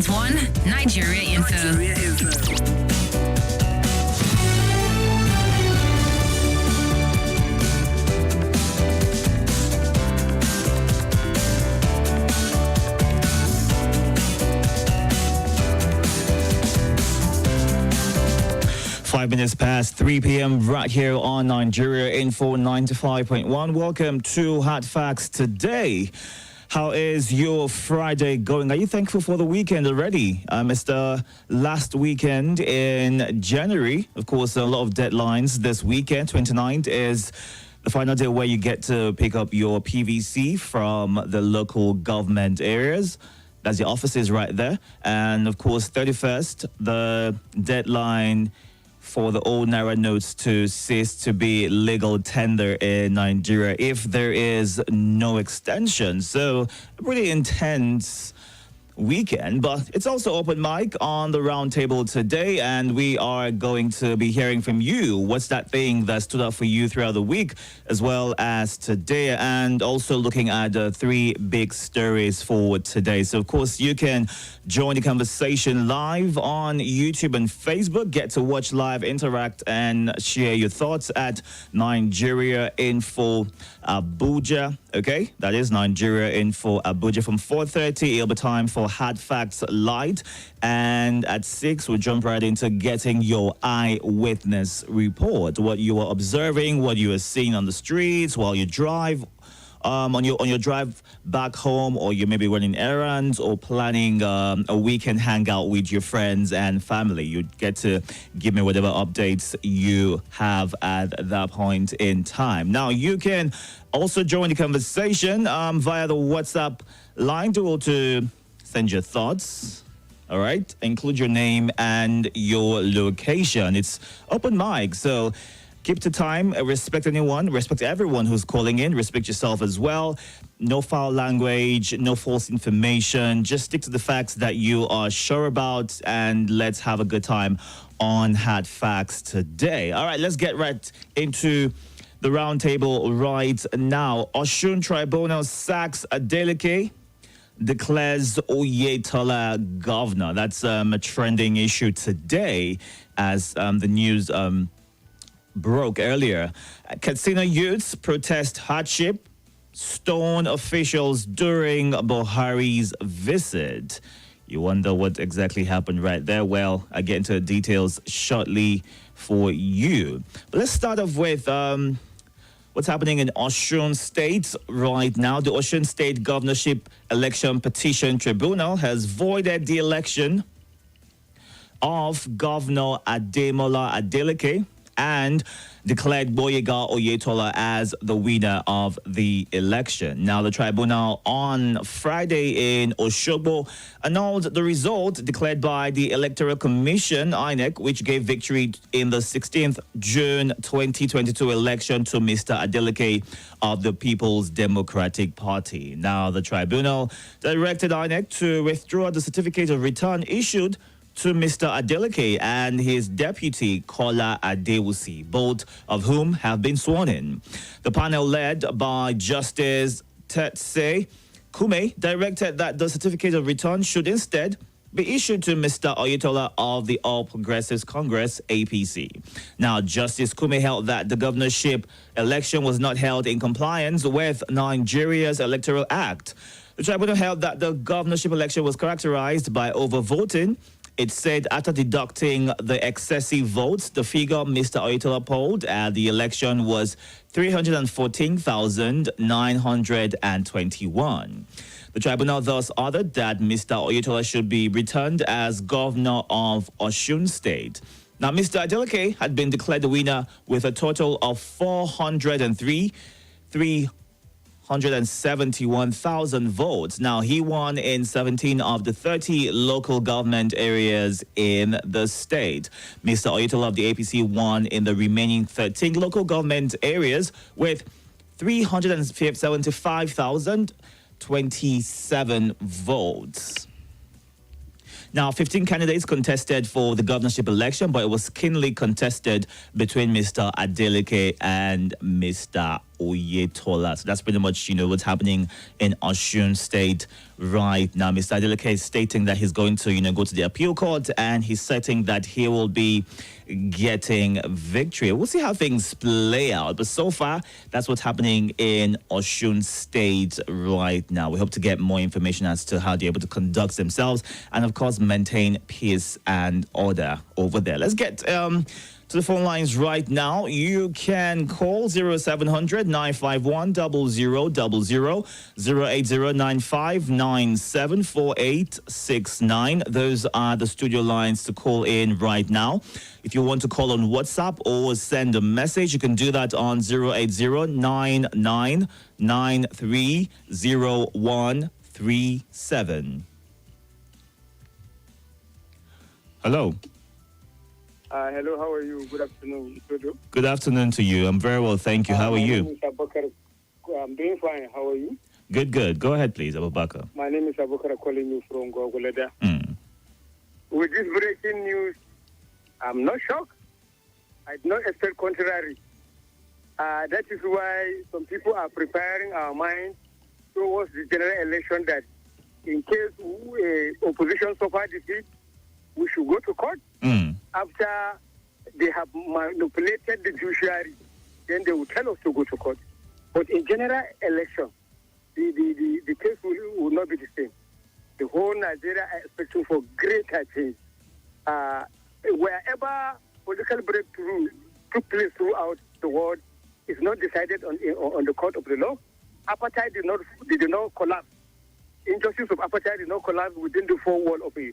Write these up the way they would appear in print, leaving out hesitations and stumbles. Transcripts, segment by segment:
101.1 Nigeria Info. 5 minutes past 3 p.m. right here on Nigeria Info 95.1. Welcome to Hard Facts today. How is your Friday going? Are you thankful for the weekend already? It's the last weekend in January. Of course, a lot of deadlines this weekend. 29th is the final day where you get to pick up your PVC from the local government areas. That's your offices right there. And of course, 31st, the deadline for the old Naira notes to cease to be legal tender in Nigeria if there is no extension. So a pretty intense weekend, but it's also open mic on the Roundtable today, and we are going to be hearing from you. What's that thing that stood out for you throughout the week, as well as today, and also looking at three big stories for today. So, of course, you can join the conversation live on YouTube and Facebook. Get to watch live, interact, and share your thoughts at Nigeria Info Abuja. Okay, that is Nigeria Info Abuja. From 4:30, it'll be time for Hard Facts Light, and at 6 we'll jump right into getting your eyewitness report. What you are observing, what you are seeing on the streets while you drive, on your drive back home, or you may be running errands or planning a weekend hangout with your friends and family. You get to give me whatever updates you have at that point in time. Now, you can also join the conversation via the WhatsApp line to send your thoughts. All right, include your name and your location. It's open mic, so keep to time, respect anyone, respect everyone who's calling in, respect yourself as well. No foul language, no false information. Just stick to the facts that you are sure about, and let's have a good time on Hard Facts today. All right, let's get right into the Roundtable right now. Osun Tribunal sacks Adeleke, declares Oyetola governor. That's a trending issue today as the news broke earlier. Katsina youths protest hardship, stone officials during Buhari's visit. You wonder what exactly happened right there. Well, I get into the details shortly for you. But let's start off with what's happening in Osun State right now. The Osun State Governorship Election Petition Tribunal has voided the election of Governor Adeleke and declared Boyega Oyetola as the winner of the election. Now, the tribunal on Friday in Osogbo annulled the result declared by the Electoral Commission, INEC, which gave victory in the 16th June 2022 election to Mr. Adeleke of the People's Democratic Party. Now, the tribunal directed INEC to withdraw the certificate of return issued to Mr. Adeleke and his deputy, Kola Adewusi, both of whom have been sworn in. The panel led by Justice Tetse Kume directed that the certificate of return should instead be issued to Mr. Oyetola of the All Progressives Congress, APC. Now, Justice Kume held that the governorship election was not held in compliance with Nigeria's Electoral Act. The tribunal held that the governorship election was characterized by overvoting. It said after deducting the excessive votes, the figure Mr. Oyetola polled at the election was 314,921. The tribunal thus ordered that Mr. Oyetola should be returned as governor of Osun State. Now, Mr. Adeleke had been declared the winner with a total of 471,000 votes. Now, he won in 17 of the 30 local government areas in the state. Mr. Oyetola of the APC won in the remaining 13 local government areas with 375,027 votes. Now, 15 candidates contested for the governorship election, but it was keenly contested between Mr. Adeleke and Mr. Oyetola. So that's pretty much, what's happening in Osun State right now. Mr. Adeleke is stating that he's going to, go to the appeal court, and he's certain that he will be getting victory. We'll see how things play out. But so far, that's what's happening in Osun State right now. We hope to get more information as to how they're able to conduct themselves and, of course, maintain peace and order over there. Let's get to the phone lines right now. You can call 0700 951 0000, 08095974869. Those are the studio lines to call in right now. If you want to call on WhatsApp or send a message, you can do that on 08099930137. Hello. Hello, how are you? Good afternoon, Itodo. Good afternoon to you. I'm very well, thank you. How are you? My name is Abubakar. I'm doing fine. How are you? Good. Go ahead, please, Abubakar. My name is Abubakar, calling you from Gogoleda. With this breaking news, I'm not shocked. I did not expect contrary. That is why some people are preparing our minds towards the general election that in case opposition suffer defeat, we should go to court. After they have manipulated the judiciary, then they will tell us to go to court. But in general election, the case will not be the same. The whole Nigeria are expecting for greater change. Wherever political breakthrough took place throughout the world, is not decided on the court of the law. Apartheid did not collapse. Injustice of apartheid did not collapse within the four walls of a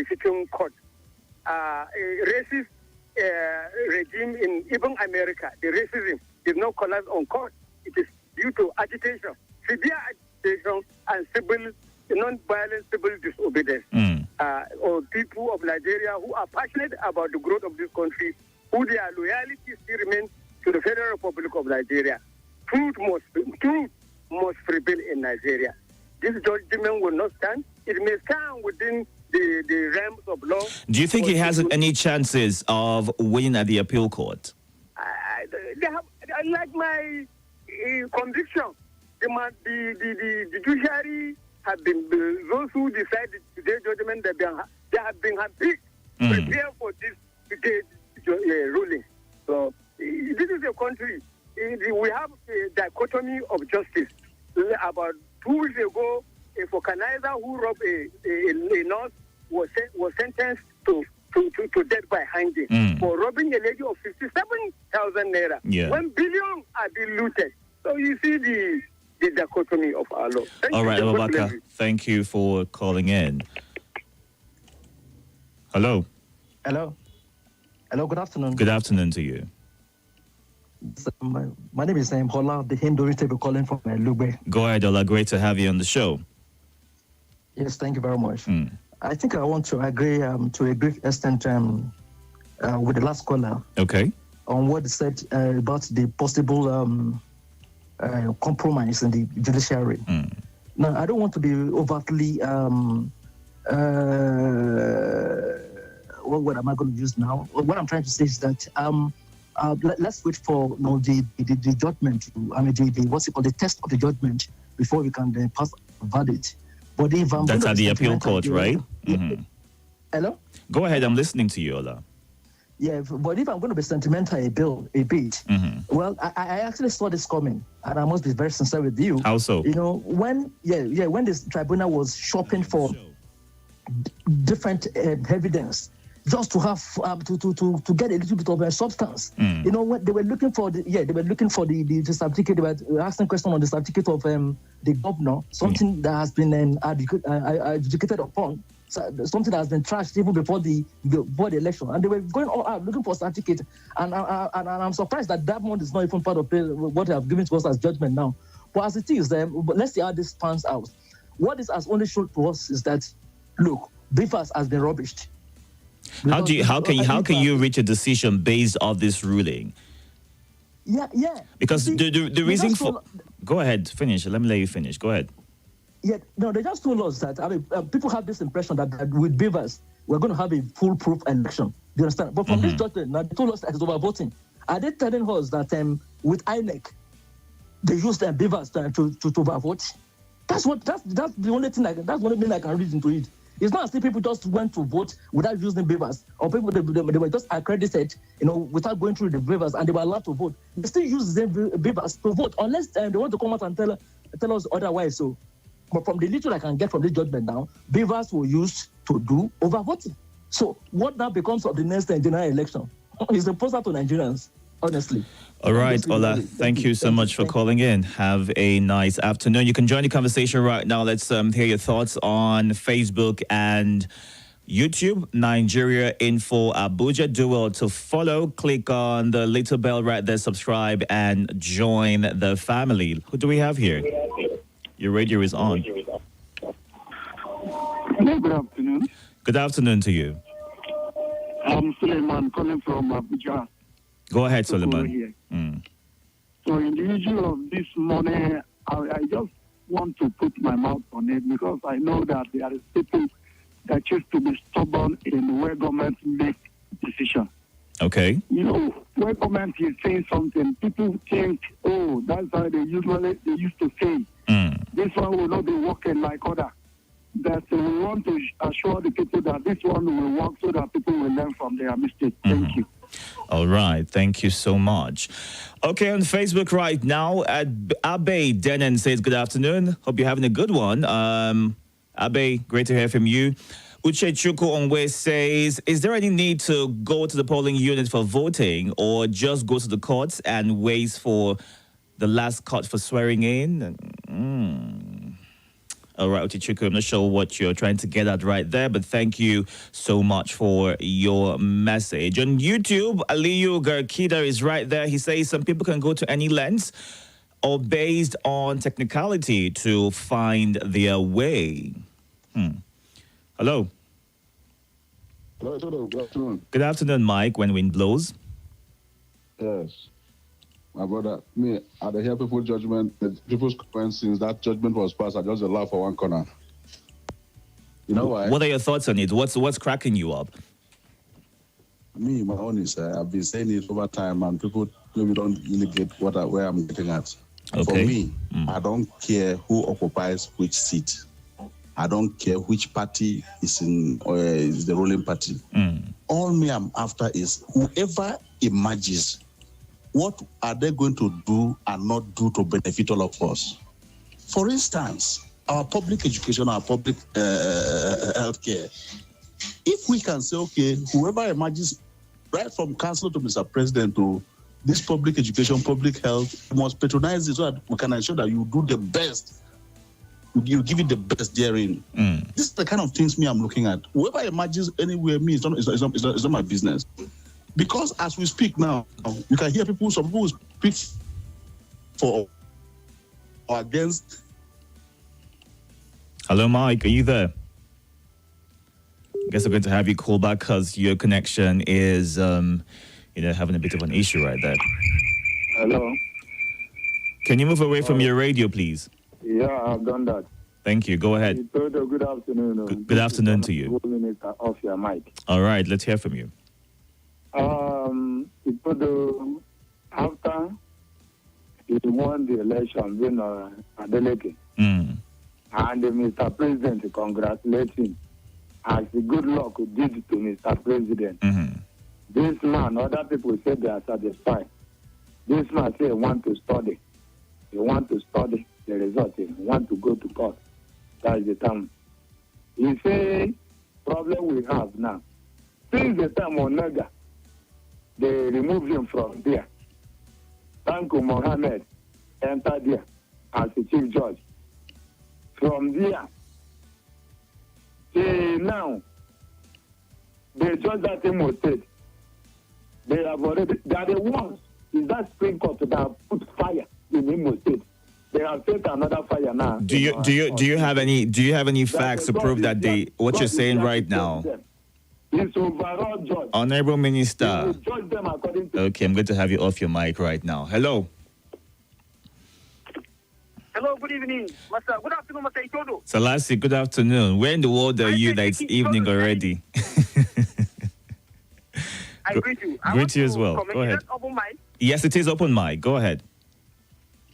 sitting court. A racist regime in even America, the racism did not collapse on court. It is due to agitation, severe agitation, and non-violent civil disobedience. Or people of Nigeria who are passionate about the growth of this country, who their loyalty still remains to the Federal Republic of Nigeria. Truth must prevail in Nigeria. This judgment will not stand. It may stand within the realms of law. Do you think he has any chances of winning at the appeal court? They have, like my conviction, the judiciary have been, those who decided today's judgment, they have been handpicked, prepared for this ruling. So this is a country, we have a dichotomy of justice. About 2 weeks ago, a vulcanizer who robbed a nurse was sentenced to death by hanging for robbing a lady of 57,000 naira. 1 billion are being looted. So you see the dichotomy of our law. All right, Abubakar, thank you for calling in. Hello. Hello, good afternoon. Good afternoon to you. My name is Hola, the Hindu table calling from Lugbe. Go ahead, Ola. Great to have you on the show. Yes, thank you very much. I think I want to agree to a great extent with the last caller. Okay. On what he said about the possible compromise in the judiciary. Now, I don't want to be overtly what am I going to use now? What I'm trying to say is that let's wait for the judgment. The test of the judgment before we can pass a verdict. But if I'm that's at the appeal court, right? Hello? Go ahead, I'm listening to you, Ola. Yeah, but if I'm going to be sentimental a bit, well, I actually saw this coming, and I must be very sincere with you. How so? When this tribunal was shopping for different evidence, just to have to get a little bit of a substance. What they were looking for? They were looking for the certificate. They were asking questions on the certificate of the governor, something that has been adjudicated upon, something that has been trashed even before the election, and they were going all out looking for certificate. And I'm surprised that one is not even part of what they have given to us as judgment now. But as it is, let's see how this pans out. What this has only shown to us is that, look, Bifas has been rubbished. How can you reach a decision based on this ruling? Yeah. Because the reason for go ahead, finish. Let me let you finish. Go ahead. Yeah, no, they just told us that people have this impression that with Bivas we're going to have a foolproof election. Do you understand? But from this judgment, now they told us that it's overvoting. Are they telling us that with INEC they use their beavers to vote. That's the only thing that's the only thing I can read into it. It's not as if people just went to vote without using beavers, or people they were just accredited, without going through the beavers, and they were allowed to vote. They still use the beavers to vote, unless they want to come out and tell us otherwise. So, but from the little I can get from this judgment now, beavers were used to do overvoting. So, what now becomes of the next general election is a poster to Nigerians, honestly. All right, Ola, thank you so much for calling in. Have a nice afternoon. You can join the conversation right now. Let's hear your thoughts on Facebook and YouTube, Nigeria Info Abuja. Do well to follow. Click on the little bell right there, subscribe, and join the family. Who do we have here? Your radio is on. Hello, good afternoon. Good afternoon to you. I'm Suleiman calling from Abuja. Go ahead, Suleiman. So in the issue of this money, I just want to put my mouth on it because I know that there is people that choose to be stubborn in where government make decisions. Okay. Where government is saying something, people think, oh, that's how they used to say. This one will not be working like other. That we want to assure the people that this one will work so that people will learn from their mistakes. Thank you. All right. Thank you so much. Okay, on Facebook right now, Abe Denon says, good afternoon. Hope you're having a good one. Abe, great to hear from you. Uche Chuku Onwe says, is there any need to go to the polling unit for voting or just go to the courts and wait for the last cut for swearing in? All right, Uchichuku, I'm not sure what you're trying to get at right there, but thank you so much for your message. On YouTube, Aliyu Garkida is right there. He says some people can go to any lengths or based on technicality to find their way. Hello. Hello, Itodo. Good afternoon. Good afternoon, Mike, when wind blows. Yes. My brother, I hear people's comments since that judgment was passed. I just laugh for one corner. You know why? What are your thoughts on it? What's cracking you up? My own is I've been saying it over time, and people maybe don't really get where I'm getting at. Okay. For me, I don't care who occupies which seat. I don't care which party is the ruling party. All me I'm after is whoever emerges, what are they going to do and not do to benefit all of us? For instance, our public education, our public healthcare. If we can say, okay, whoever emerges, right from council to Mr. President to this public education, public health, you must patronize it so that we can ensure that you do the best. You give it the best therein. This is the kind of things I'm looking at. Whoever emerges anywhere, it's not my business. Because as we speak now, you can hear some people speak for or against. Hello, Mike. Are you there? I guess I'm going to have you call back because your connection is, having a bit of an issue right there. Hello. Can you move away from your radio, please? Yeah, I've done that. Thank you. Go ahead. Itodo, good afternoon. Good afternoon to you. 2 minutes off your mic. All right, let's hear from you. Itodo, after he won the election, Adeleke, and Mr. President congratulates him as the good luck did to Mr. President. This man, other people say they are satisfied. This man say he want to study. He want to study the result. He want to go to court. That is the time. He say, problem we have now. Since the time on Naga, they removed him from there. Tanko Mohammed entered there as the chief judge. From there, till now, the judge that Imo State, they are the ones, is that Supreme Court that have put fire in Imo State. They have set another fire now. Do you have any facts to prove that what you're saying right now? It's overall judge. Honorable Minister. He will judge them according to. Okay, I'm going to have you off your mic right now. Hello. Hello, good evening, Master. Good afternoon, Master Itodo. Salasi, good afternoon. Where in the world are you that it's evening already? I greet you. Greet you as well. Go ahead. Open mic. Yes, it is open mic. Go ahead.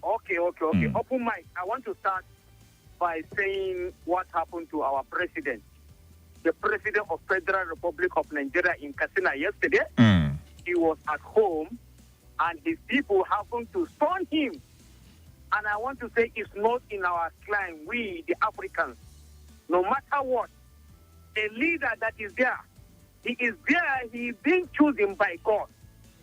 Okay. Okay. Open mic. I want to start by saying what happened to our president, the president of Federal Republic of Nigeria in Katsina yesterday. He was at home, and his people happened to stone him. And I want to say it's not in our clan, we, the Africans. No matter what, a leader that is there, he is there, he is being chosen by God.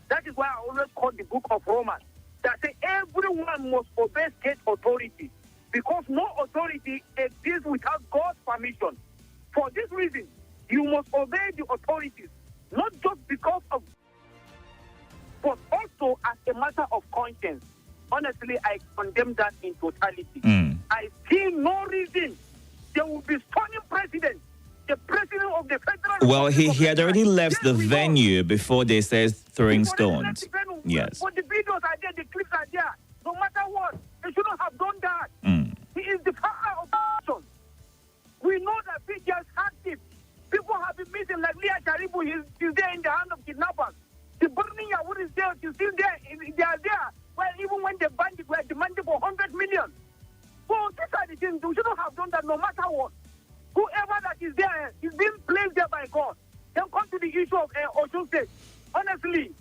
That is why I always quote the book of Romans, that says everyone must obey state authority, because no authority exists without God's permission. For this reason, you must obey the authorities, not just because of, but also as a matter of conscience. Honestly, I condemn that in totality. I see no reason there will be stoning president, the president of the federal. Well, he had already left the Yes, we venue before they said throwing stones. Yes. But the videos are there, the clips are there. No matter what, they shouldn't have done that. He is the father of the nation. We know that PG's hardship. People have been missing, like Leah Charibu, he's there in the hand of kidnappers. The burning Yahoo is there, he's still there, they are there. Well, even when the bandits were demanding for 100 million. So these are the things, we shouldn't have done that no matter what. Whoever that is there is being placed there by God. Then come to the issue of Osun State. Honestly,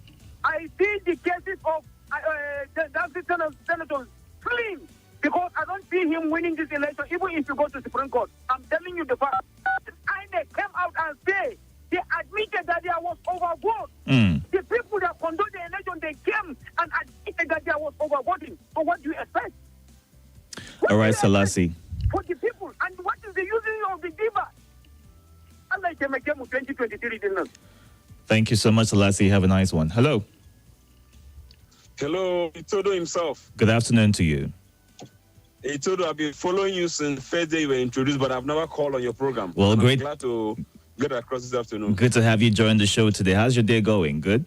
I see the cases of the senators fleeing because I don't see him winning this election, even if you go to the Supreme Court. I'm telling you the fact. INEC came out and say they admitted that there was overvote. The people that conduct the election, they came and admitted that there was overvoting. So what do you expect? All right, Selassie. For the people, and what is the using of the diva? Allah came 2023, didn't. Thank you so much, Selassie. Have a nice one. Hello. Hello, Itodo himself. Good afternoon to you. Itodo, I've been following you since first day you were introduced, but I've never called on your program. Well, and great. I'm glad to get across this afternoon. Good to have you join the show today. How's your day going? Good?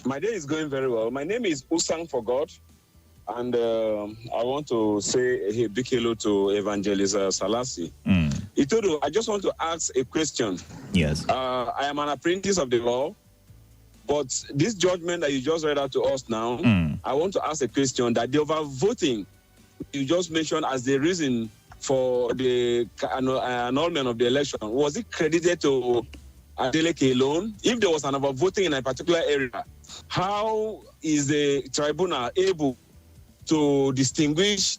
My day is going very well. My name is Usang for God, and I want to say a big hello to Evangelist Selassie. Itodo, I just want to ask a question. Yes. I am an apprentice of the law, but this judgment that you just read out to us now, I want to ask a question that the overvoting you just mentioned as the reason for the annulment of the election, was it credited to Adeleke alone? If there was an overvoting in a particular area, how is the tribunal able to distinguish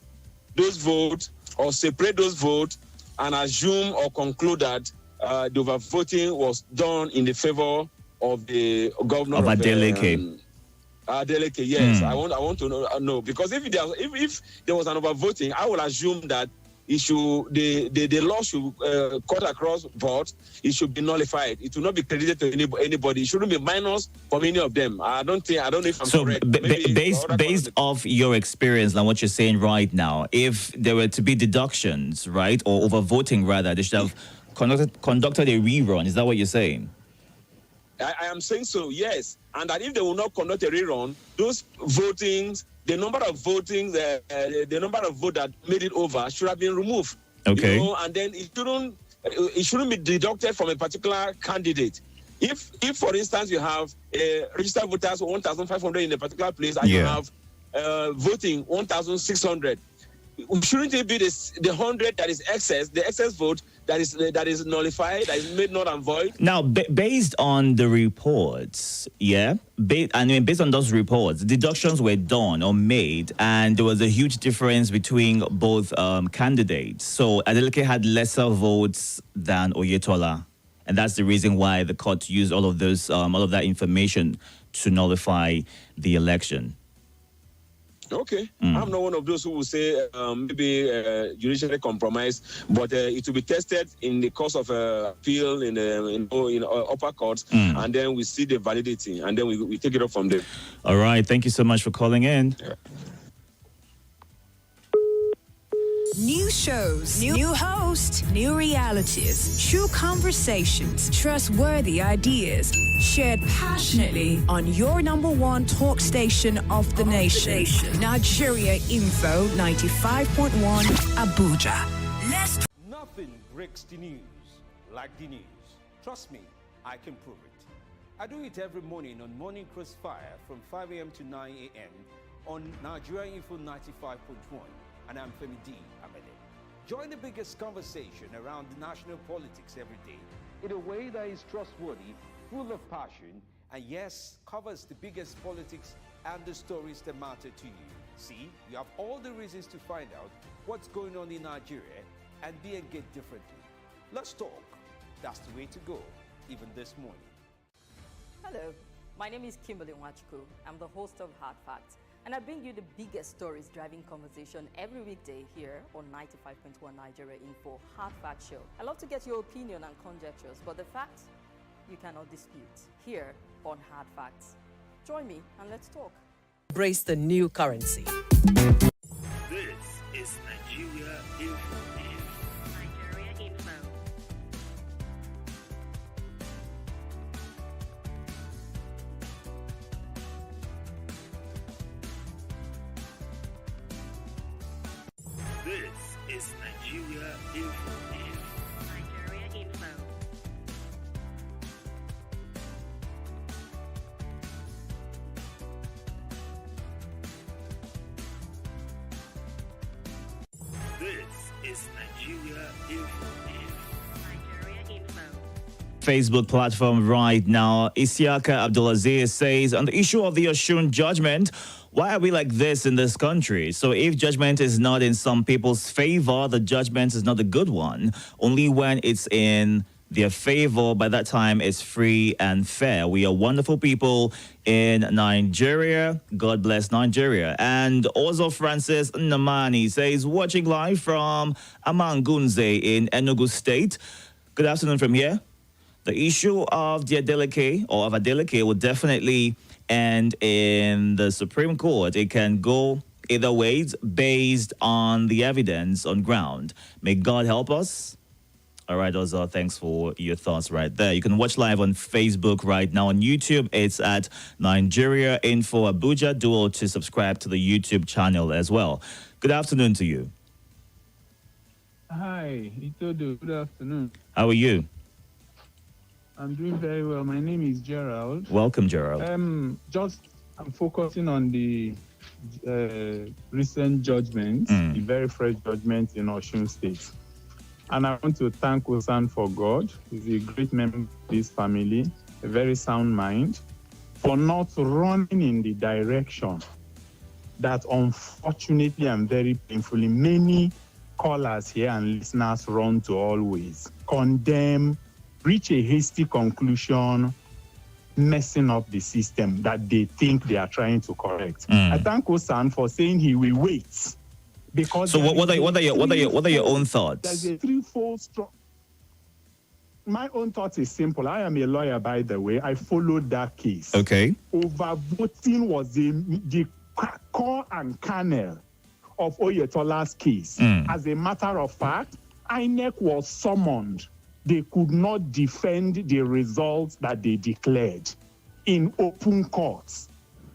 those votes or separate those votes and assume or conclude that the overvoting was done in the favor of the governor of Adeleke? Adeleke, yes. I want to know because if there was an overvoting, I will assume that it should the law should cut across board. It should be nullified. It will not be credited to anybody. It shouldn't be minus for many of them. I don't know if I'm so correct. Based off your experience and what you're saying right now, if there were to be deductions, right, or overvoting rather, they should have conducted a rerun. Is that what you're saying? I am saying so, yes. And that if they will not conduct a rerun, those votings, the number of votings, the number of votes that made it over should have been removed. Okay. You know, and then it shouldn't be deducted from a particular candidate. If for instance, you have registered voters 1,500 in a particular place and you have voting 1,600, shouldn't it be the 100 that is excess, the excess vote that is nullified, that is made null and void? Now, based on the reports, based on those reports, deductions were done or made, and there was a huge difference between both candidates. So Adeleke had lesser votes than Oyetola, and that's the reason why the court used all of that information to nullify the election. Okay, I'm not one of those who will say maybe judiciary compromise, but it will be tested in the course of appeal in upper courts, and then we see the validity, and then we take it up from there. All right, thank you so much for calling in. Yeah. New shows, new hosts, new realities, true conversations, trustworthy ideas, shared passionately on your number one talk station of the nation. Nigeria Info 95.1 Abuja. Nothing breaks the news like the news. Trust me, I can prove it. I do it every morning on Morning Crossfire from 5 a.m. to 9 a.m. on Nigeria Info 95.1, and I'm Femi D. Amede. Join the biggest conversation around the national politics every day in a way that is trustworthy, full of passion, and yes, covers the biggest politics and the stories that matter to you. See, you have all the reasons to find out what's going on in Nigeria and be engaged differently. Let's talk. That's the way to go, even this morning. Hello, my name is Kimberly Nwachukwu. I'm the host of Hard Facts, and I bring you the biggest stories driving conversation every weekday here on 95.1 Nigeria Info Hard Fact Show. I love to get your opinion and conjectures, but the facts you cannot dispute here on Hard Facts. Join me and let's talk. Embrace the new currency. This is Nigeria Info. Nigeria Info. This is Nigeria Info. Nigeria Info. This is Nigeria Info. Nigeria Info. Facebook platform right now. Isiaka Abdulaziz says, on the issue of the Osun judgment, why are we like this in this country? So if judgment is not in some people's favor, the judgment is not a good one. Only when it's in their favor, by that time it's free and fair. We are wonderful people in Nigeria. God bless Nigeria. And also Francis Namani says, watching live from Amangunze in Enugu State. Good afternoon from here. The issue of the Adeleke or of Adeleke will definitely end in the Supreme Court. It can go either ways based on the evidence on ground. May God help us. All right, Ozo, thanks for your thoughts right there. You can watch live on Facebook right now. On YouTube, it's at Nigeria Info Abuja. Do to subscribe to the YouTube channel as well. Good afternoon to you. Hi, Itodo. Good afternoon. How are you? I'm doing very well. My name is Gerald. Welcome, Gerald. I'm focusing on the recent judgment, the very fresh judgment in Osun State. And I want to thank Osan for God. He's a great member of this family, a very sound mind, for not running in the direction that unfortunately and very painfully many callers here and listeners run to always. Condemn, reach a hasty conclusion, messing up the system that they think they are trying to correct. I thank Osan for saying he will wait. Because so what are your own thoughts? There's a threefold strong. My own thought is simple. I am a lawyer, by the way. I followed that case. Okay. Overvoting was the core and kernel of Oyetola's case. As a matter of fact, INEC was summoned. They could not defend the results that they declared in open courts.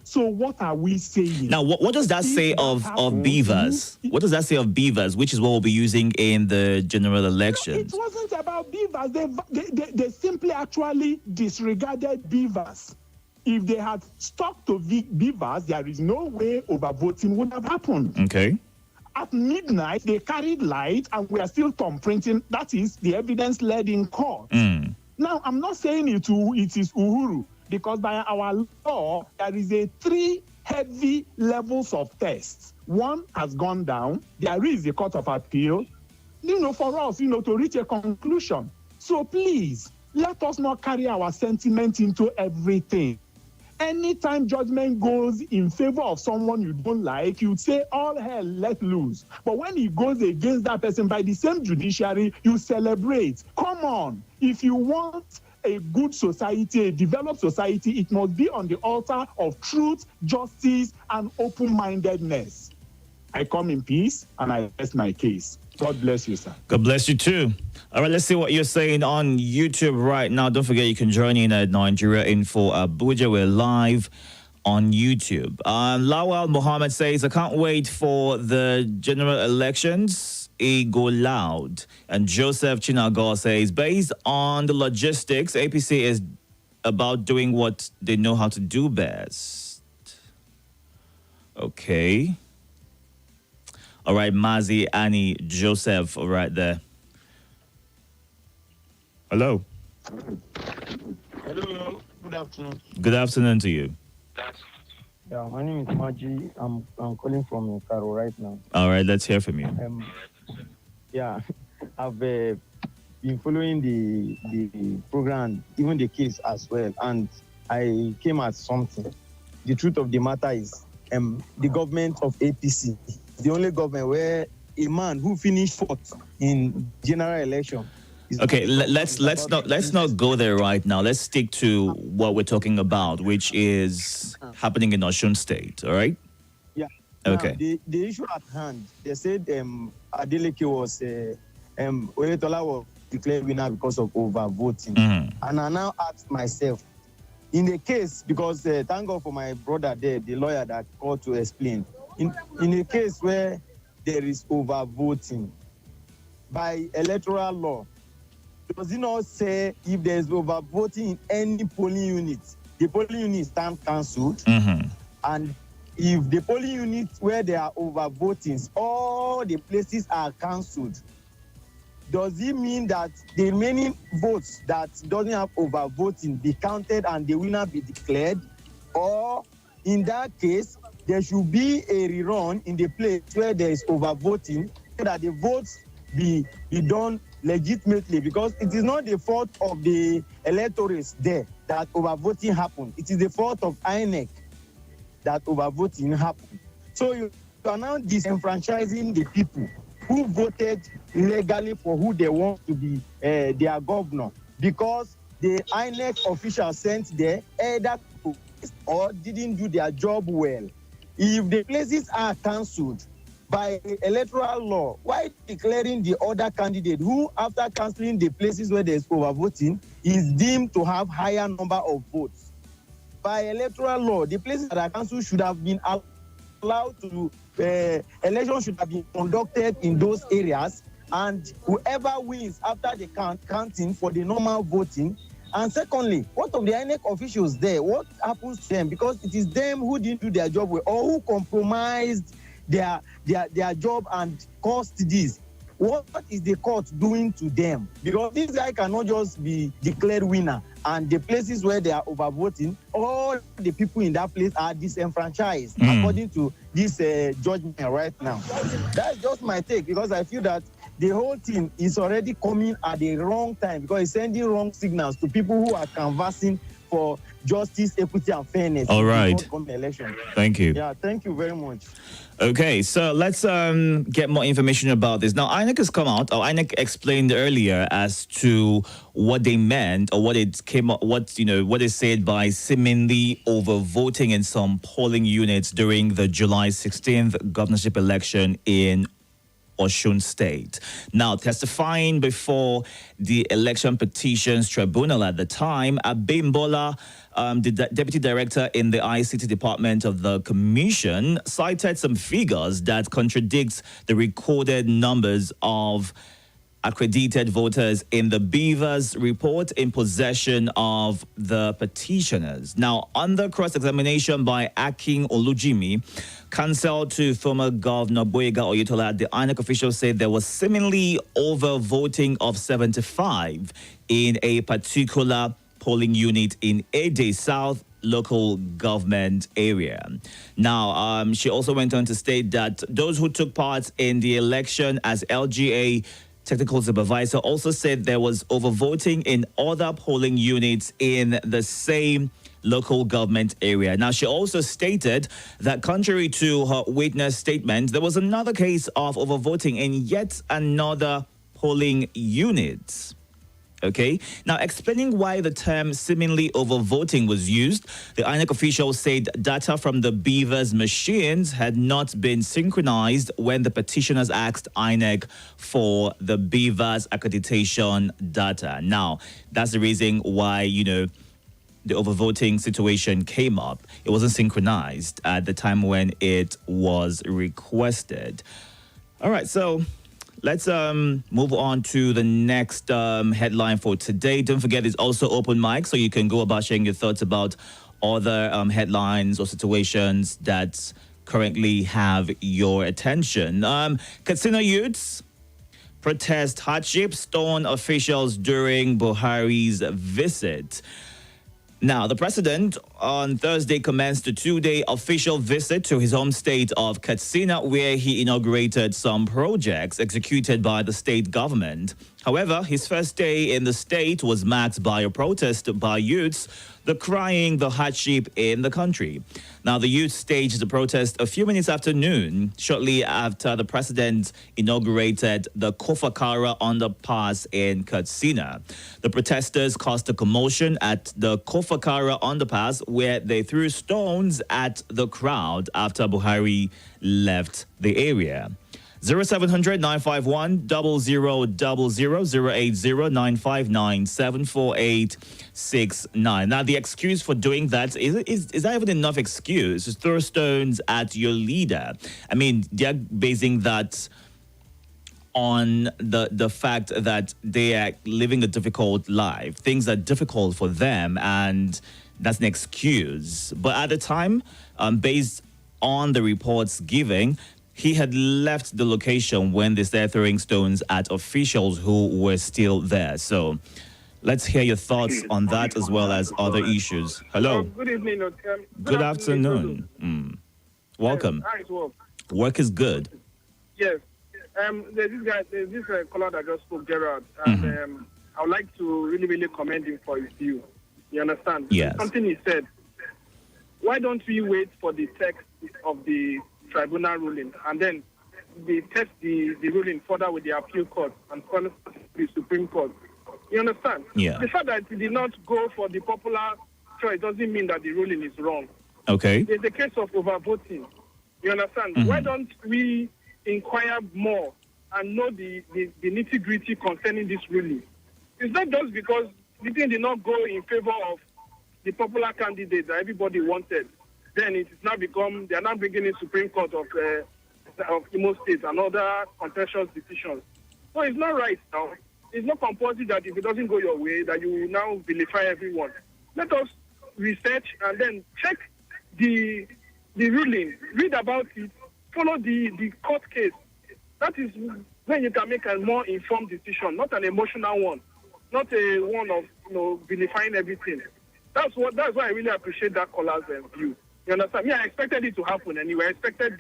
So what are we saying? Now, what does that say of beavers? What does that say of beavers, which is what we'll be using in the general elections? No, it wasn't about beavers. They simply actually disregarded beavers. If they had stuck to beavers, there is no way overvoting would have happened. Okay. At midnight, they carried light, and we are still thumbprinting. That is the evidence led in court. Now, I'm not saying it is Uhuru, because by our law, there is a 3 heavy levels of tests. One has gone down. There is a court of appeal, for us, to reach a conclusion. So please, let us not carry our sentiment into everything. Anytime judgment goes in favor of someone you don't like, you'd say, all hell, let loose. But when it goes against that person by the same judiciary, you celebrate. Come on. If you want a good society, a developed society, it must be on the altar of truth, justice, and open-mindedness. I come in peace, and I rest my case. God bless you, sir. God bless you too. All right, let's see what you're saying on YouTube right now. Don't forget you can join in at Nigeria Info Abuja. We're live on YouTube. Lawal Mohammed says, I can't wait for the general elections. It go loud. And Joseph Chinago says, based on the logistics, APC is about doing what they know how to do best. Okay. All right, Mazi, Annie, Joseph, right there. Hello. Hello. Good afternoon. Good afternoon to you. Yeah, my name is Maji. I'm calling from Karo right now. All right, let's hear from you. Yeah, I've been following the program, even the case as well, and I came at something. The truth of the matter is, the government of APC, the only government where a man who finished fourth in general election. Okay, let's not go there right now. Let's stick to what we're talking about, which is happening in Osun State. All right. Yeah. Okay. Now, the issue at hand, they said Adeleke was Oyetola was declared winner because of overvoting, and I now ask myself, in the case, because thank God for my brother there, the lawyer that called to explain, in a case where there is overvoting by electoral law, does it not say if there is overvoting in any polling unit, the polling unit stand cancelled? And if the polling units where there are overvotings, all the places are cancelled, does it mean that the remaining votes that doesn't have overvoting be counted and the winner be declared? Or in that case, there should be a rerun in the place where there is overvoting so that the votes be done legitimately, because it is not the fault of the electorates there that overvoting happened. It is the fault of INEC that overvoting happened. So you are now disenfranchising the people who voted legally for who they want to be their governor, because the INEC officials sent there either or didn't do their job well. If the places are cancelled by electoral law, why declaring the other candidate who, after cancelling the places where there's overvoting, is deemed to have higher number of votes? By electoral law, the places that are cancelled should have been allowed to, elections should have been conducted in those areas, and whoever wins after the counting for the normal voting. And secondly, what of the INEC officials there? What happens to them? Because it is them who didn't do their job well, or who compromised their job and caused this. What is the court doing to them? Because this guy cannot just be declared winner, and the places where they are overvoting, all the people in that place are disenfranchised according to this judgment right now. That's just my take, because I feel that the whole thing is already coming at the wrong time, because it's sending wrong signals to people who are canvassing for justice, equity, and fairness. All right. Election. Thank you. Yeah, thank you very much. Okay, so let's get more information about this. Now, INEC has come out, or INEC explained earlier as to what they meant, or what it came up, what they said by seemingly overvoting in some polling units during the July 16th governorship election in Osun State. Now, testifying before the Election Petitions Tribunal at the time, Abimbola, the Deputy Director in the ICT Department of the Commission, cited some figures that contradicts the recorded numbers of accredited voters in the Beavers report in possession of the petitioners. Now, under cross-examination by Akin Olujimi, counsel to former Governor Boyega Oyetola, the INEC officials said there was seemingly overvoting of 75 in a particular polling unit in Ede South local government area. Now, she also went on to state that those who took part in the election as LGA technical supervisor also said there was overvoting in other polling units in the same local government area. Now, she also stated that contrary to her witness statement, there was another case of overvoting in yet another polling unit. Okay. Now, explaining why the term seemingly overvoting was used, the INEC official said data from the Beavers machines had not been synchronized when the petitioners asked INEC for the Beavers accreditation data. Now, that's the reason why, the overvoting situation came up. It wasn't synchronized at the time when it was requested. All right, so let's move on to the next headline for today. Don't forget, it's also open mic, so you can go about sharing your thoughts about other headlines or situations that currently have your attention. Katsina youths protest hardship, stone officials during Buhari's visit. Now, the president on Thursday commenced a 2-day official visit to his home state of Katsina, where he inaugurated some projects executed by the state government. However, his first day in the state was marked by a protest by youths decrying the hardship in the country. Now, the youth staged the protest a few minutes after noon, shortly after the president inaugurated the Kofakara underpass in Katsina. The protesters caused a commotion at the Kofakara underpass, where they threw stones at the crowd after Buhari left the area. 0700 951 0000 080 959 74869. Now, the excuse for doing that is that even enough excuse to throw stones at your leader? I mean, they're basing that on the fact that they are living a difficult life. Things are difficult for them, and that's an excuse. But at the time, based on the reports given, he had left the location when they started throwing stones at officials who were still there. So let's hear your thoughts on that as well as other issues. Hello. Good evening. Good afternoon. Welcome. How is work? Work is good. Yes. There's this caller that just spoke, Gerard, and I would like to really commend him for his view. You understand? Yes. Something he said. Why don't we wait for the text of the tribunal ruling and then they test the ruling further with the appeal court and further the Supreme Court? You understand? Yeah. The fact that it did not go for the popular choice doesn't mean that the ruling is wrong. Okay. There's a case of overvoting. You understand? Why don't we inquire more and know the nitty-gritty concerning this ruling? It's not just because the thing did not go in favor of the popular candidate that everybody wanted. Then it is now become, they are now bringing in Supreme Court of Imo State and other contentious decisions. So it's not right now. It's not compulsory that if it doesn't go your way, that you will now vilify everyone. Let us research and then check the ruling, read about it, follow the court case. That is when you can make a more informed decision, not an emotional one, not a one of vilifying everything. That's why I really appreciate that caller's view. You understand? I expected it to happen anyway. I expected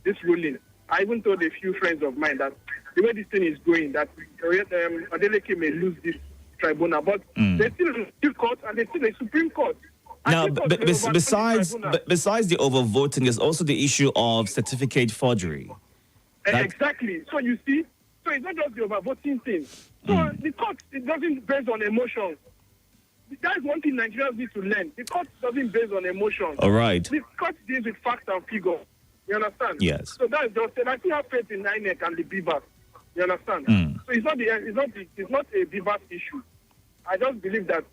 this ruling. I even told a few friends of mine that the way this thing is going, that Adeleke may lose this tribunal, but they still in the court and they still in the Supreme Court. Now, besides the overvoting, there's also the issue of certificate forgery. Exactly. So you see, so it's not just the overvoting thing. So the court, it doesn't base on emotions. That's one thing Nigerians need to learn. The court doesn't base on emotions. All right. The court deals with facts and figures. You understand? Yes. So that's just it. I still have faith in INEC and the Beavers. You understand? So it's not a Beavers issue. I just believe that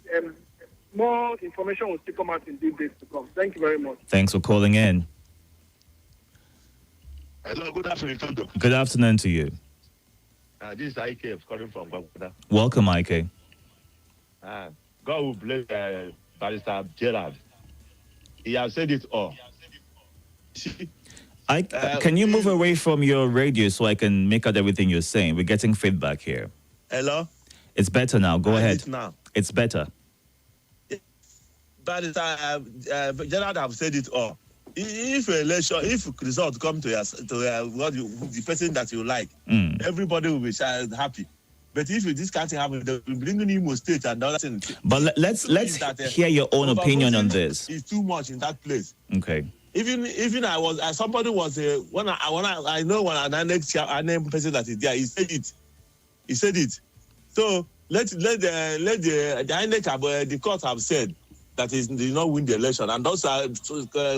more information will still come out in the days to come. Thank you very much. Thanks for calling in. Hello, good afternoon, Itodo. Good afternoon to you. This is Ike calling from Abuja. Welcome, Ike. God will bless Barrister Gerard. He has said it all. Can you move away from your radio so I can make out everything you're saying? We're getting feedback here. Hello? It's better now. Go ahead. Now. It's better. Barrister Gerard have said it all. If results come to the person that you like, everybody will be happy. But if this can't happen, they'll be bringing Imo State and other things. But let's hear your own opinion on this. It's too much in that place. Okay. Even somebody was I know when an named person that is there. He said it. So let the INEC have the court have said that he did not win the election, and those are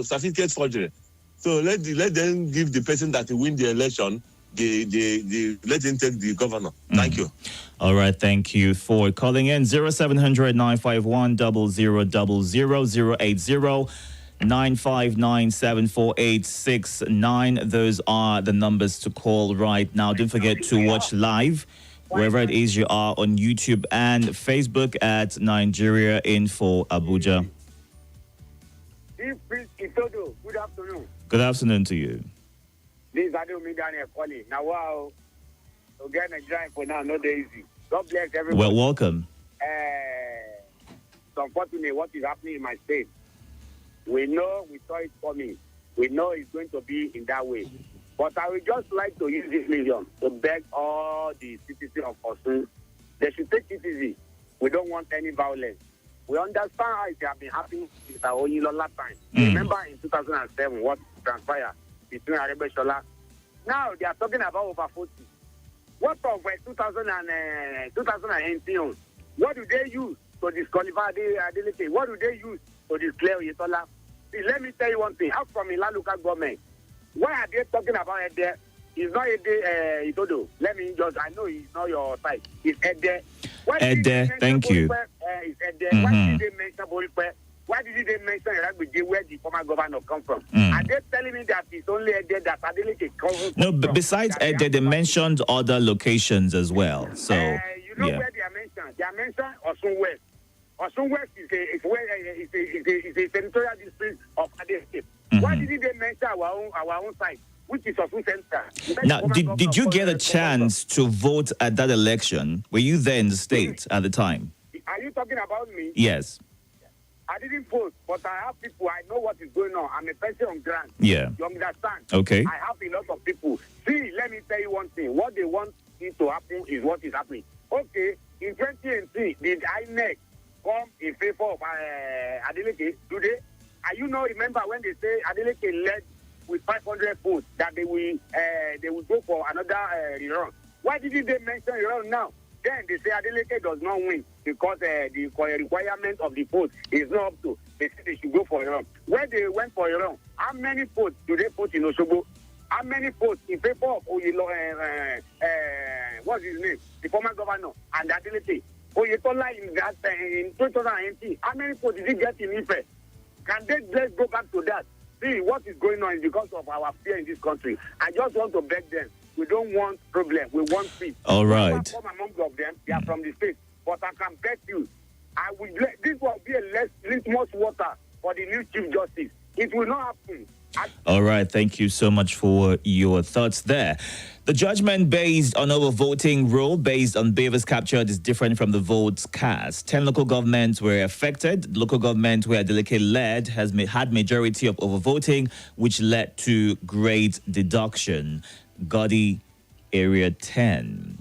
certificate forgery. So let them give the person that win the election. Let him take the governor. Thank you. All right, thank you for calling in. 0700 951 0000 080 959 74869. Those are the numbers to call right now. Don't forget to watch live wherever it is you are on YouTube and Facebook at Nigeria Info Abuja. Chief Priest Itodo, good afternoon. Good afternoon to you. This is Adeleke Daniel calling. Now, wow, to get Nigeria for now, not easy. God bless everyone. Well, welcome. It's unfortunate what is happening in my state. We know, we saw it coming. We know it's going to be in that way. But I would just like to use this medium to beg all the citizens of Osun, they should take it easy. We don't want any violence. We understand how it has been happening since our Oyetola time. Remember in 2007 what transpired between Shola. Now they are talking about over 40. What of 2018? What do they use to disqualify Adeleke? What do they use to declare Oyetola? See, let me tell you one thing. How from Ila local government? Why are they talking about it there? It's not Itodo. Let me just, I know it's not your side. It's Ede. Ede, thank you. It's Ede. Why did they mention Boripe? Why did they mention Abuja, where the former governor come from? Are they telling me that it's only Ede that Adeleke comes from? No, but besides Ede, they mentioned other locations as well. So, you know where they are mentioned? They are mentioned Osun West. Osun West is a territorial district of Adeleke. Why did they mention our own side, which is Osun Center? Now, did you get a chance to vote at that election? Were you there in the state at the time? Are you talking about me? Yes. I didn't vote, but I have people. I know what is going on. I'm a person on ground. Yeah. You understand? Okay. I have a lot of people. See, let me tell you one thing. What they want it to happen is what is happening. Okay, in 2018, did INEC come in favor of Adeleke? Do they? You know, remember when they say Adeleke led with 500 votes that they will go for another rerun? Why didn't they mention rerun now? Then they say Adeleke does not win because the requirement of the vote is not up to. They say they should go for rerun. When they went for rerun, how many votes do they put in Osogbo? How many votes in favor of what's his name? The former governor and Adeleke. Oyetola in 2018. How many votes did he get in Ife? Can they just go back to that? See, what is going on is because of our fear in this country. I just want to beg them. We don't want problem. We want peace. All right. Some among of them, they are from the state. But I can bet you, this will be a less litmus water for the new Chief Justice. It will not happen. All right. Thank you so much for your thoughts there. The judgment based on overvoting rule based on beavers captured is different from the votes cast. 10 local governments were affected. The local government where Adeleke led had majority of overvoting, which led to great deduction. Godi, Area 10.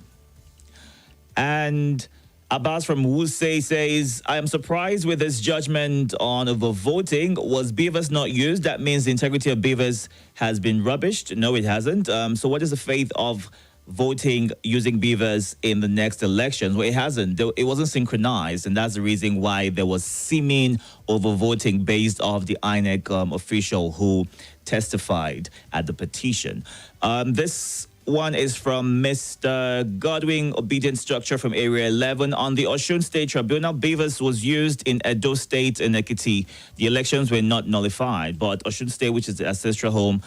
And Abbas from Wuse says, I am surprised with this judgment on overvoting. Was beavers not used? That means the integrity of beavers has been rubbished. No, it hasn't. So what is the faith of voting using beavers in the next election? Well, it hasn't. It wasn't synchronized, and that's the reason why there was seeming overvoting based off the INEC official who testified at the petition. This one is from Mr. Godwin, obedient structure from Area 11. On the Osun State Tribunal, beavers was used in Edo State and Ekiti. The elections were not nullified, but Osun State, which is the ancestral home,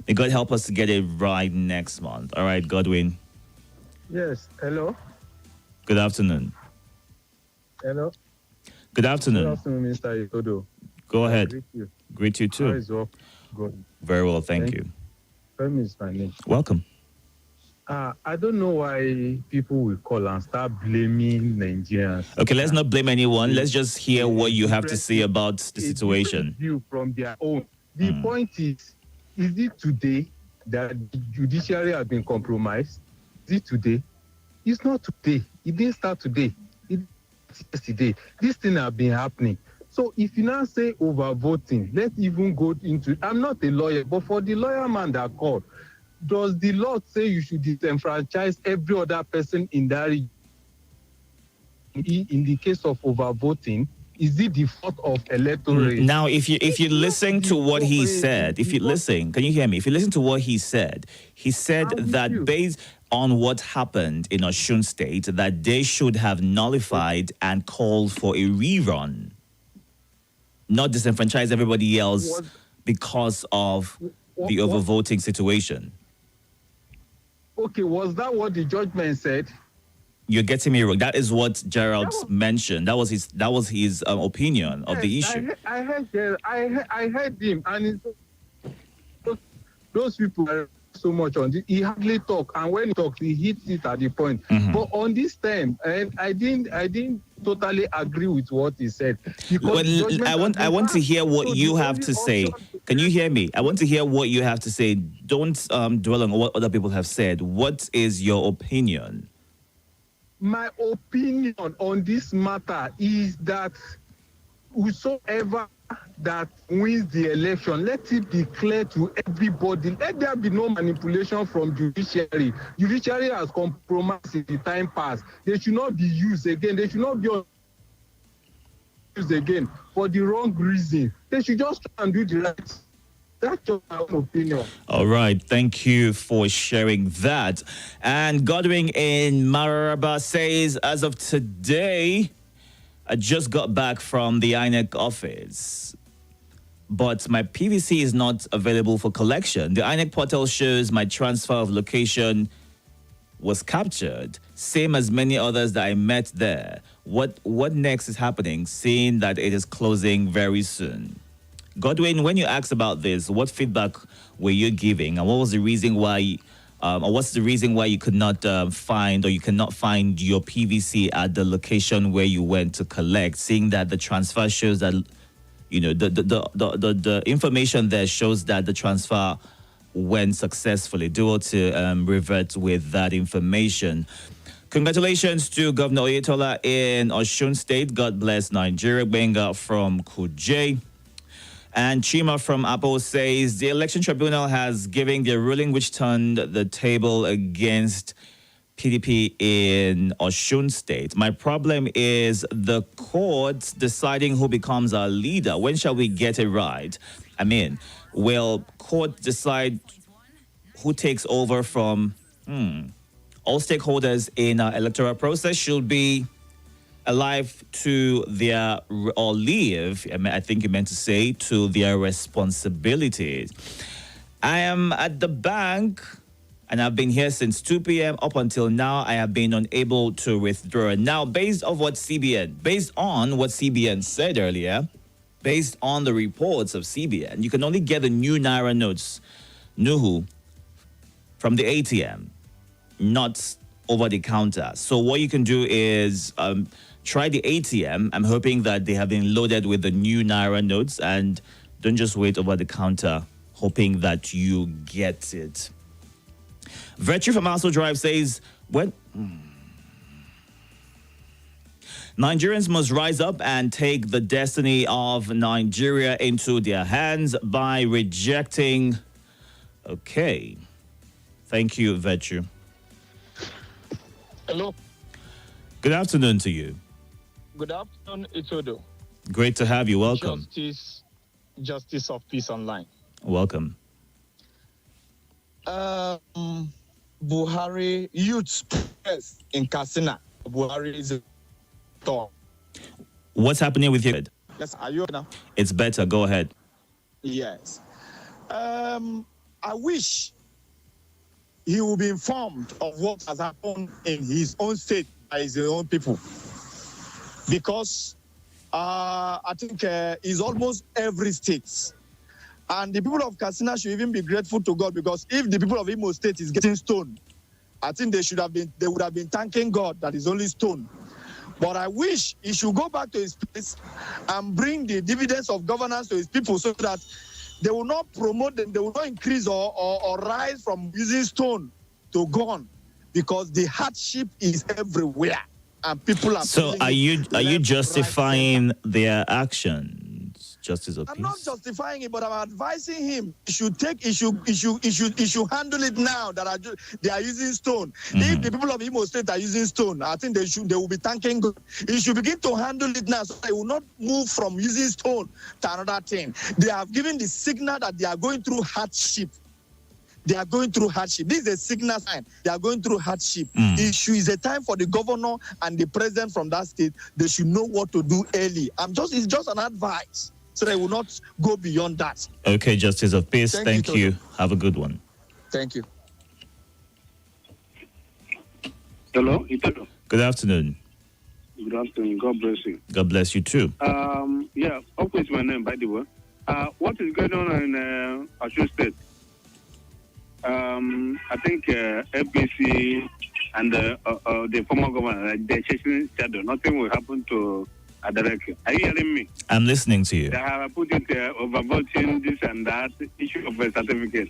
May God help us to get it right next month. All right, Godwin. Yes, hello. Good afternoon. Hello. Good afternoon. Good afternoon, Mr. Itodo. Go ahead. Greet you. Greet you too. How is work? Good. Very well, thank you. Femi is my name. Welcome. I don't know why people will call and start blaming Nigerians. Okay, let's not blame anyone. Let's just hear what you have to say about the situation. View from their own. The point is it today that the judiciary has been compromised? Is it today? It's not today. It didn't start today. It's yesterday. This thing has been happening. So if you now say overvoting, let's even go into, I'm not a lawyer, but for the lawyer man that called, does the law say you should disenfranchise every other person in that region? In the case of overvoting, is it the fault of electorate? Now, if you listen to what he said, if you listen, can you hear me? If you listen to what he said that based on what happened in Osun State, that they should have nullified and called for a rerun, not disenfranchise everybody else because of the overvoting situation. Okay, was that what the judgment said? You're getting me wrong. That is what Gerald mentioned. That was his opinion of the issue. I heard him, and those people are so much on this. He hardly talk, and when he talks, he hits it at the point. Mm-hmm. But on this time, and I didn't totally agree with what he said. Well, I want to hear what you have to say. Can you hear me? I want to hear what you have to say. Don't dwell on what other people have said. What is your opinion? My opinion on this matter is that whosoever that wins the election, let it be clear to everybody. Let there be no manipulation from judiciary. Judiciary has compromised in the time past. They should not be used again. They should not be used again for the wrong reason. They should just try and do the right. That's just my own opinion. All right. Thank you for sharing that. And Godwin in Maraba says, as of today, I just got back from the INEC office, but my PVC is not available for collection. The INEC portal shows my transfer of location was captured, same as many others that I met there. What next is happening, seeing that it is closing very soon? Godwin, when you asked about this, what feedback were you giving, and what was the reason why, or what's the reason why you could not find, or you cannot find your PVC at the location where you went to collect, seeing that the transfer shows that, you know, the information there shows that the transfer went successfully? Do to revert with that information. Congratulations to Governor Oyetola in Osun State. God bless Nigeria. Benga from Kuje. And Chima from Apple says the election tribunal has given their ruling which turned the table against PDP in Osun State. My problem is the court deciding who becomes our leader. When shall we get it right? I mean, will court decide who takes over from all stakeholders in our electoral process should be alive to their, or live, I think you meant to say, to their responsibilities. I am at the bank and I've been here since 2 p.m. Up until now, I have been unable to withdraw. Now, based on what CBN said earlier, based on the reports of CBN, you can only get the new Naira notes, Nuhu, from the ATM, not over the counter. So what you can do is try the ATM. I'm hoping that they have been loaded with the new Naira notes, and don't just wait over the counter hoping that you get it. Virtue from Arsenal Drive says, when Nigerians must rise up and take the destiny of Nigeria into their hands by rejecting. Okay. Thank you, Virtue. Hello. Good afternoon to you. Good afternoon, Itodo. Great to have you. Welcome. Justice of Peace Online. Welcome. Buhari youth press in Katsina. Buhari is a storm. What's happening with you? Yes, are you now? It's better. Go ahead. Yes. I wish he will be informed of what has happened in his own state by his own people. Because I think it's almost every state. And the people of Katsina should even be grateful to God, because if the people of Imo State is getting stoned, I think they would have been thanking God that is only stone. But I wish he should go back to his place and bring the dividends of governance to his people, so that they will not promote them, they will not increase or rise from using stone to gun, because the hardship is everywhere and people are. So are you justifying their actions, Justice of Peace? I'm not justifying it, but I'm advising him. He should handle it now that they are using stone. If the people of Imo State are using stone, I think they will be thanking God. He should begin to handle it now, so they will not move from using stone to another thing. They have given the signal that they are going through hardship. They are going through hardship. This is a signal sign. They are going through hardship. It is a time for the governor and the president from that state. They should know what to do early. It's just an advice, so they will not go beyond that. Okay, Justice of Peace. Thank you. Have a good one. Thank you. Hello, Itodo. Good afternoon. Good afternoon. God bless you. God bless you too. Yeah, Oku is my name, by the way. What is going on in Osun State? I think APC and the former governor, they're chasing shadow. Nothing will happen to Adeleke. Are you hearing me? I'm listening to you. They have put it overvoting this and that, issue of a certificate,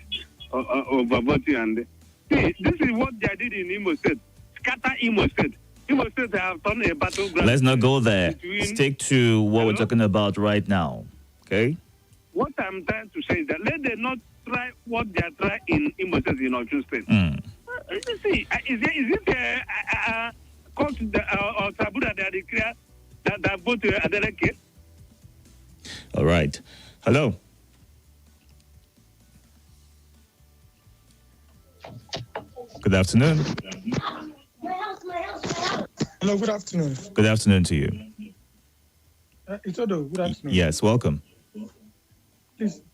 overvoting. And see, this is what they did in Imo State. Scatter Imo State. Imo State have done a battleground. Let's not go there. Stick to what we're talking about right now. Okay? What I'm trying to say is that let them not try what they are trying in Imo State, in Osun State. You see, is it court or Tribunal that declare that vote Adeleke? All right. Hello. Good afternoon. Hello, good afternoon. Good afternoon to you. Itodo, good afternoon. Yes, welcome.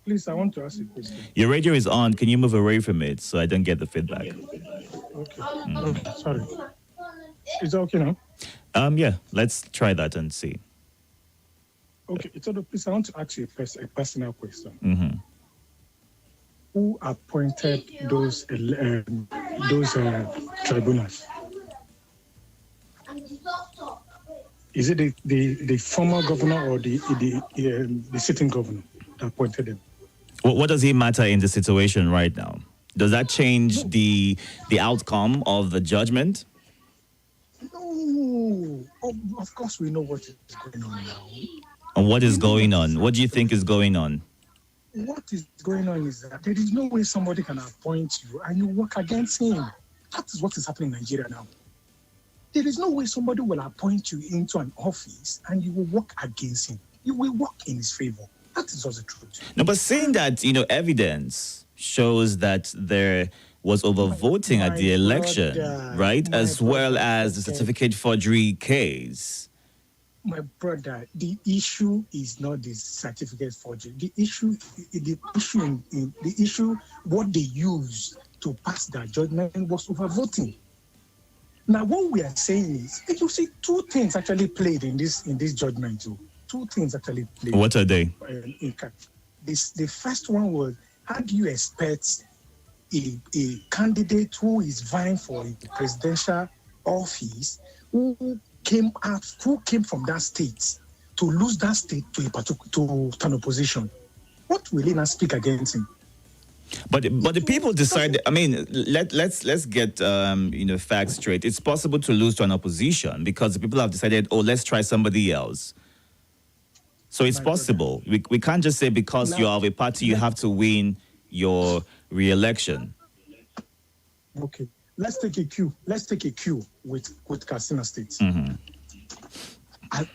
Please, I want to ask a question. Your radio is on. Can you move away from it so I don't get the feedback? Okay. Sorry. Is that okay now? Yeah, let's try that and see. Okay, Itodo, please, I want to ask you a personal question. Mm-hmm. Who appointed those tribunals? Is it the former governor or the sitting governor that appointed them? What does it matter in the situation right now? Does that change the outcome of the judgment? No. Of course, we know what is going on now. And what is going on? What do you think is going on? What is going on is that there is no way somebody can appoint you and you work against him. That is what is happening in Nigeria now. There is no way somebody will appoint you into an office and you will work against him. You will work in his favor. That is just the truth. No, but saying that, evidence shows that there was overvoting at the election, right? As well as the certificate forgery case. My brother, the issue is not the certificate forgery. The issue, what they used to pass that judgment was overvoting. Now, what we are saying is, you see, two things actually played in this judgment too. Two things actually played. What are they? The first one was, how do you expect a candidate who is vying for a presidential office who came from that state to lose that state to an opposition? What will he not speak against him? But the people decide. I mean, let's get facts straight. It's possible to lose to an opposition because the people have decided, let's try somebody else. So it's possible. We can't just say because you're of a party you have to win your re-election. Okay, let's take a cue with Katsina State. Mm-hmm.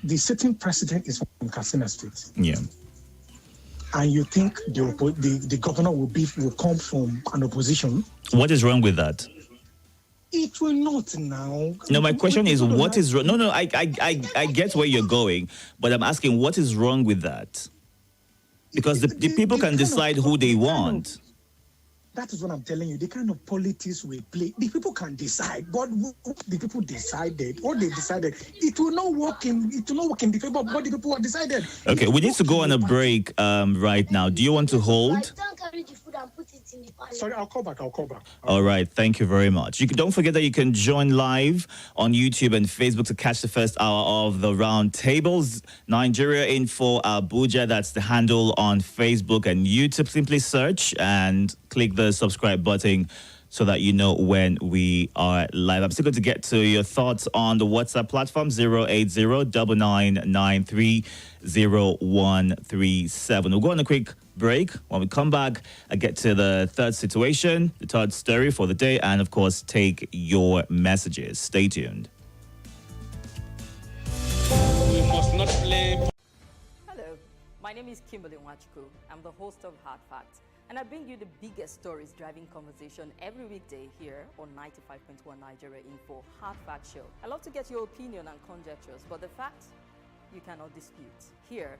The sitting president is from Katsina State. Yeah. And you think the governor will come from an opposition? What is wrong with that? It will not now. No, my question is, what is wrong? No, I get where you're going, but I'm asking, what is wrong with that? Because the people can decide who they want. That is what I'm telling you. The kind of politics we play, the people can decide. But the people decided, what they decided, it will not work in the favor of what the people have decided. Okay, we need to go on a break right now. Do you want to hold? Sorry, I'll call back. All right, thank you very much. Don't forget that you can join live on YouTube and Facebook to catch the first hour of the Roundtables. Nigeria Info Abuja, that's the handle on Facebook and YouTube. Simply search and click the subscribe button so that you know when we are live. I'm still going to get to your thoughts on the WhatsApp platform, 080-9993-0137. We'll go on a quick break. When we come back, I get to the third situation, the third story for the day, and of course, take your messages. Stay tuned. We must not play. Hello, my name is Kimberly Nwachukwu. I'm the host of Hard Facts, and I bring you the biggest stories driving conversation every weekday here on 95.1 Nigeria Info Hard Fact Show. I love to get your opinion and conjectures, but the facts you cannot dispute here